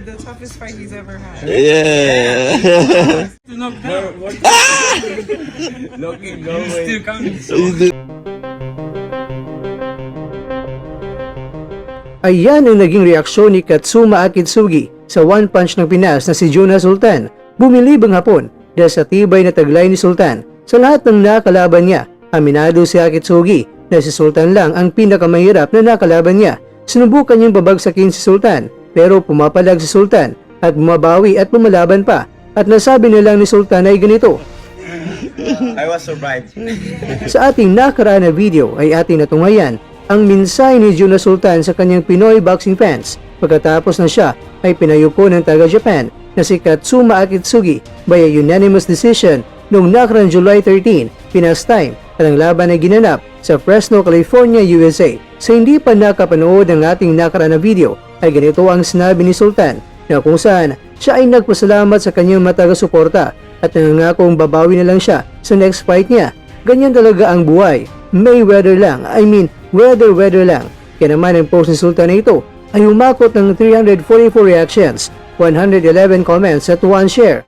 the toughest fight he's ever had. Yeah. Loki, no way. Still coming. Ayan ang naging reaksyon ni Katsuma Akitsugi sa one punch ng Pinas na si Juna Sultan. Bumilibang hapon dahil sa tibay na taglay ni Sultan. Sa lahat ng nakalaban niya, aminado si Akitsugi na si Sultan lang ang pinakamahirap na nakalaban niya. Sinubukan niyang babagsakin si Sultan pero pumapalag si Sultan at bumabawi at pumalaban pa. At nasabi nilang ni Sultan ay ganito. I was surprised. Sa ating nakaraan na video ay ating natunghayan ang mensahe ni Juna Sultan sa kanyang Pinoy boxing fans pagkatapos na siya ay pinayuko ng taga-Japan na si Katsuma Akitsugi by a unanimous decision noong nakaraan July 13, Pinas time, at ang laban ay ginanap sa Fresno, California, USA. Sa hindi pa nakapanood ng ating nakaraan na video ay ganito ang sinabi ni Sultan na kung saan siya ay nagpasalamat sa kanyang mataga-suporta at nangangakong babawi na lang siya sa next fight niya. Ganyan talaga ang buhay. Weather lang. Kaya naman ang post ni Sultan na ito ay umakot ng 344 reactions, 111 comments at 1 share.